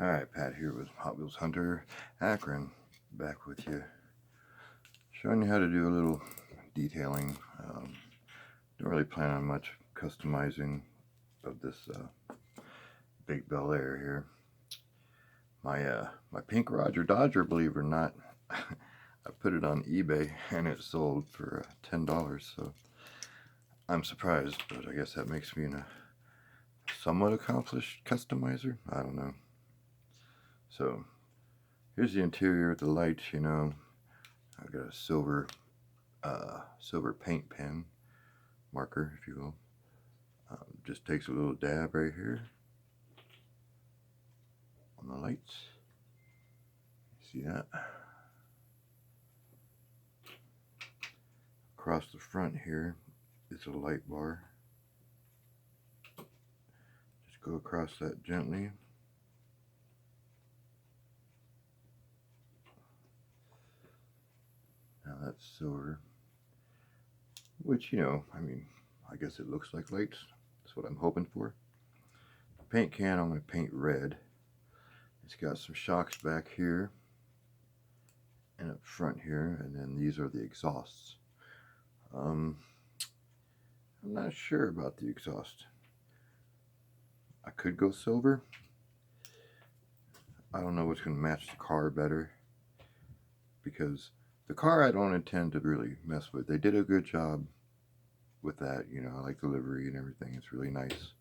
Alright, Pat here with Hot Wheels Hunter Akron, back with you, showing you how to do a little detailing. Don't really plan on much customizing of this big Bel Air here. My pink Roger Dodger, believe it or not, I put it on eBay and it sold for $10, so I'm surprised, but I guess that makes me a somewhat accomplished customizer. I don't know. So here's the interior with the lights. I've got a silver paint pen marker, if you will. Just takes a little dab right here on the lights. See that? Across the front here is a light bar. Just go across that gently. Now that's silver, which, I guess it looks like lights. That's what I'm hoping for. Paint can, I'm going to paint red. It's got some shocks back here and up front here, and then these are the exhausts. I'm not sure about the exhaust. I could go silver. I don't know what's going to match the car better, because the car I don't intend to really mess with. They did a good job with that. I like the livery and everything. It's really nice.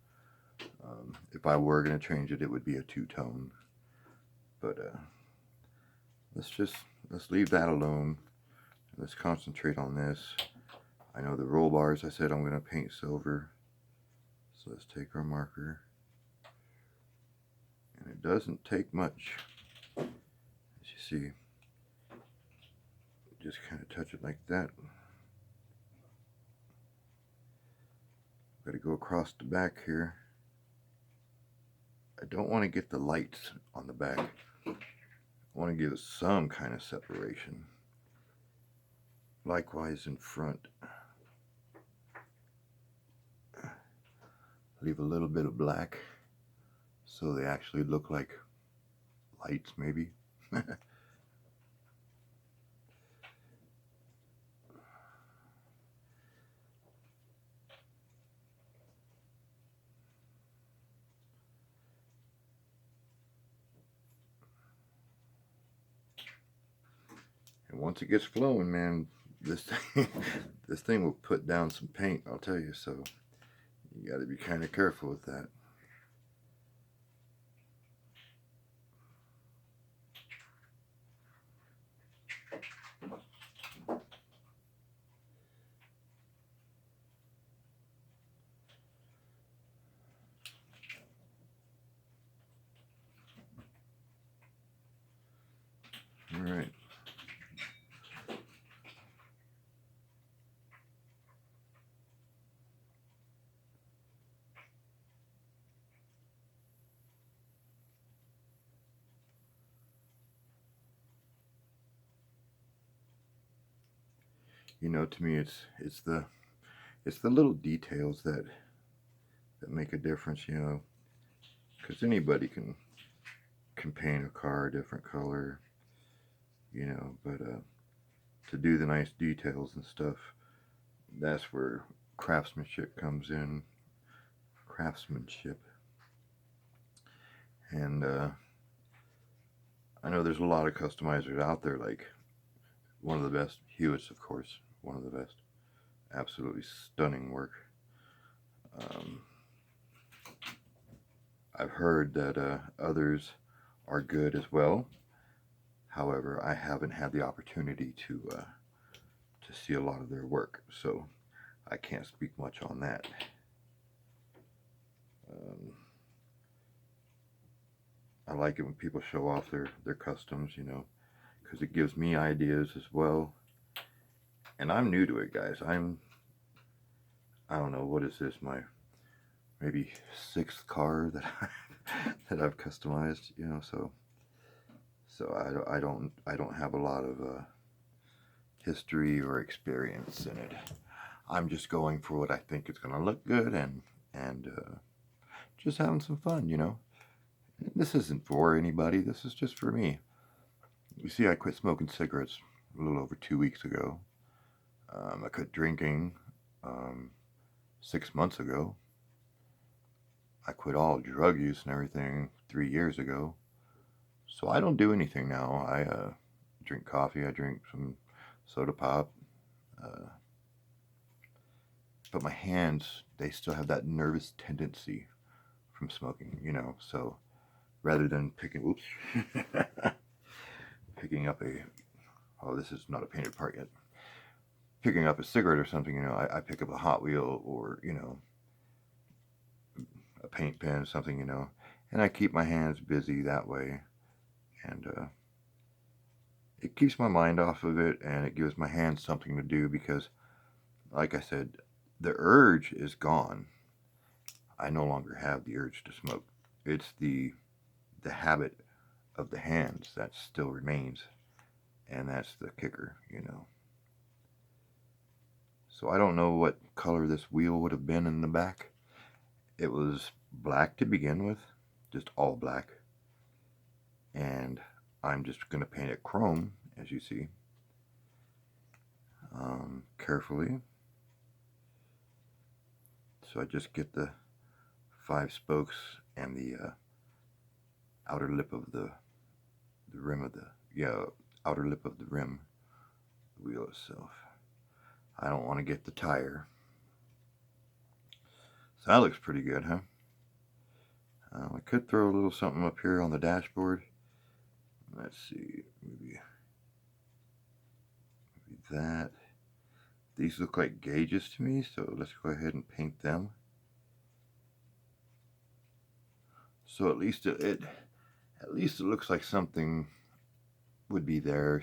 If I were going to change it, it would be a two-tone. But let's leave that alone. Let's concentrate on this. I know the roll bars, I said I'm going to paint silver. So let's take our marker. And it doesn't take much. As you see, just kind of touch it like that. Got to go across the back here. I don't want to get the lights on the back. I want to give some kind of separation. Likewise in front. Leave a little bit of black so they actually look like lights, maybe. And once it gets flowing, man, this thing will put down some paint, I'll tell you. So you got to be kind of careful with that. All right. To me, it's the little details that make a difference. Because anybody can paint a car a different color. But to do the nice details and stuff, that's where craftsmanship comes in. And I know there's a lot of customizers out there, like one of the best, Hewitt's, of course, one of the best. Absolutely stunning work. I've heard that others are good as well. However, I haven't had the opportunity to see a lot of their work, so I can't speak much on that. I like it when people show off their customs, because it gives me ideas as well. And I'm new to it, guys. I don't know, what is this, my maybe 6th car that that I've customized, so I don't have a lot of history or experience in it. I'm just going for what I think is going to look good and just having some fun, This isn't for anybody, this is just for me. You see, I quit smoking cigarettes a little over 2 weeks ago. I quit drinking 6 months ago. I quit all drug use and everything 3 years ago. So I don't do anything now. I drink coffee, I drink some soda pop. But my hands, they still have that nervous tendency from smoking, you know. So rather than picking up a, oh, this is not a painted part yet. Picking up a cigarette or something, you know, I pick up a Hot Wheel or, you know, a paint pen or something, you know, and I keep my hands busy that way. And it keeps my mind off of it, and it gives my hands something to do because, like I said, the urge is gone. I no longer have the urge to smoke. It's the habit of the hands that still remains, and that's the kicker, you know. So I don't know what color this wheel would have been in the back. It was black to begin with, just all black. And I'm just going to paint it chrome, as you see, carefully. So I just get the 5 spokes and the outer lip of the rim of the, outer lip of the rim, the wheel itself. I don't want to get the tire. So that looks pretty good, huh? I could throw a little something up here on the dashboard. Let's see, maybe that. These look like gauges to me, so let's go ahead and paint them. So at least it looks like something would be there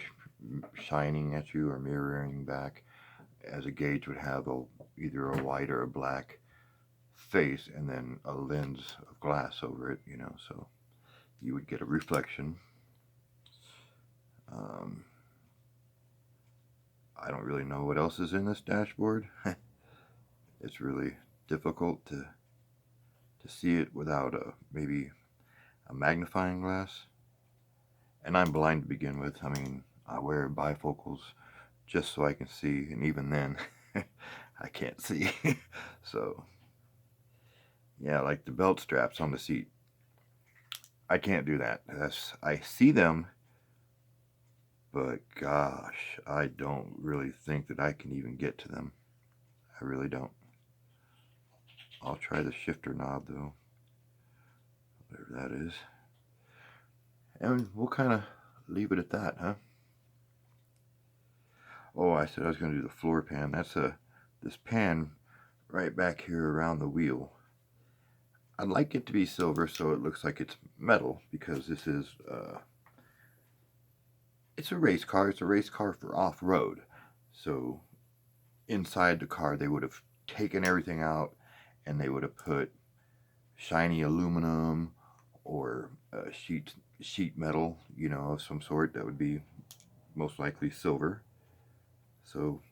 shining at you or mirroring back, as a gauge would have either a white or a black face and then a lens of glass over it, you know, so you would get a reflection. I don't really know what else is in this dashboard. It's really difficult to see it without maybe a magnifying glass. And I'm blind to begin with. I mean, I wear bifocals just so I can see, and even then, I can't see. So, yeah, like the belt straps on the seat. I can't do that. I see them, but gosh, I don't really think that I can even get to them. I really don't. I'll try the shifter knob though, whatever that is. And we'll kind of leave it at that, huh? Oh, I said I was going to do the floor pan. That's this pan right back here around the wheel. I'd like it to be silver so it looks like it's metal, because this is it's a race car. It's a race car for off-road. So inside the car they would have taken everything out and they would have put shiny aluminum or sheet metal, you know, of some sort that would be most likely silver. So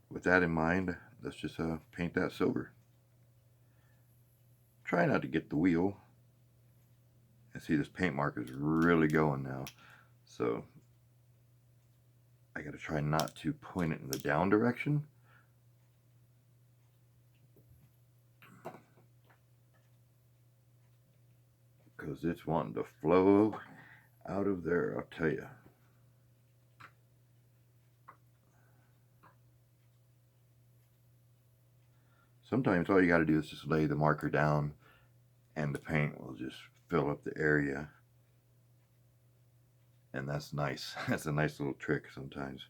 with that in mind, let's just paint that silver. Try not to get the wheel. I see this paint marker is really going now, so I got to try not to point it in the down direction. Because it's wanting to flow out of there, I'll tell you. Sometimes all you got to do is just lay the marker down and the paint will just fill up the area. And that's nice. That's a nice little trick sometimes.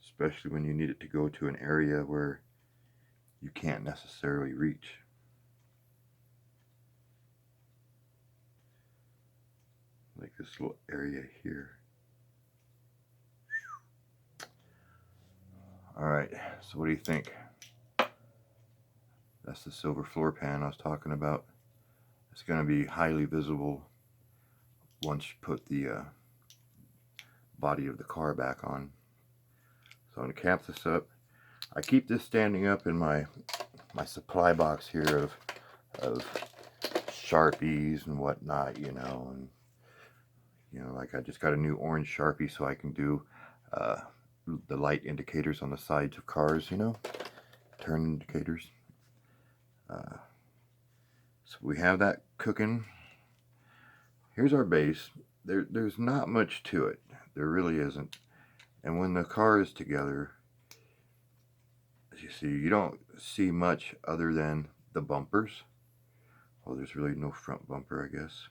Especially when you need it to go to an area where you can't necessarily reach. Like this little area here. Alright, so what do you think? That's the silver floor pan I was talking about. It's going to be highly visible once you put the body of the car back on. So I'm going to cap this up. I keep this standing up in my supply box here of Sharpies and whatnot, you know, and like I just got a new orange Sharpie so I can do the light indicators on the sides of cars, you know, turn indicators. So we have that cooking. Here's our base. There's not much to it. There really isn't. And when the car is together, as you see, you don't see much other than the bumpers. Well, there's really no front bumper, I guess.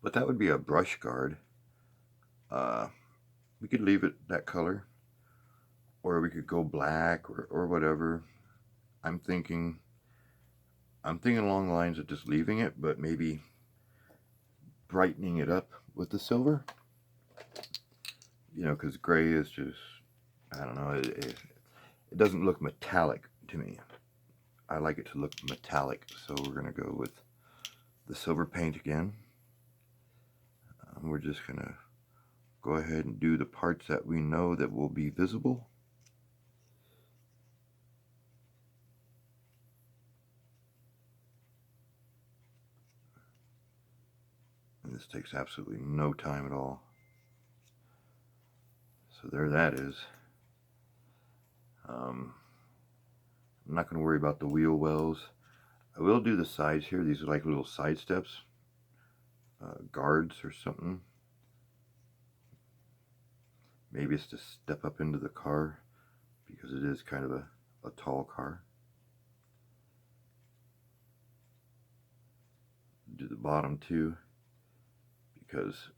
But that would be a brush guard. We could leave it that color, or we could go black or whatever. I'm thinking along the lines of just leaving it, but maybe brightening it up with the silver. You know, because gray is just, I don't know, it doesn't look metallic to me. I like it to look metallic, so we're going to go with the silver paint again. We're just going to go ahead and do the parts that we know that will be visible. And this takes absolutely no time at all. So there that is. I'm not going to worry about the wheel wells. I will do the sides here. These are like little side steps, guards or something. Maybe it's to step up into the car because it is kind of a tall car. Do the bottom too, because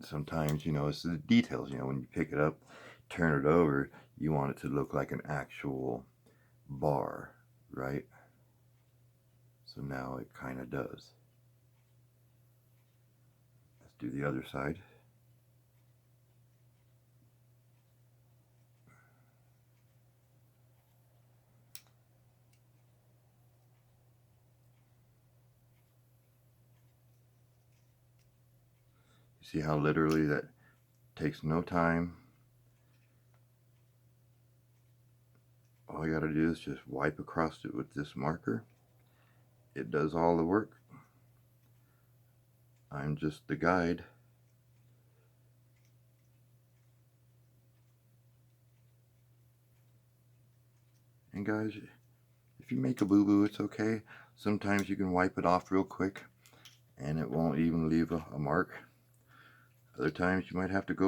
sometimes, you know, it's the details. You know, when you pick it up, turn it over, you want it to look like an actual bar, right? So now it kind of does. Let's do the other side. You see how literally that takes no time. All you got to do is just wipe across it with this marker. It does all the work. I'm just the guide. And guys, if you make a boo-boo, it's okay. Sometimes you can wipe it off real quick and it won't even leave a mark. Other times you might have to go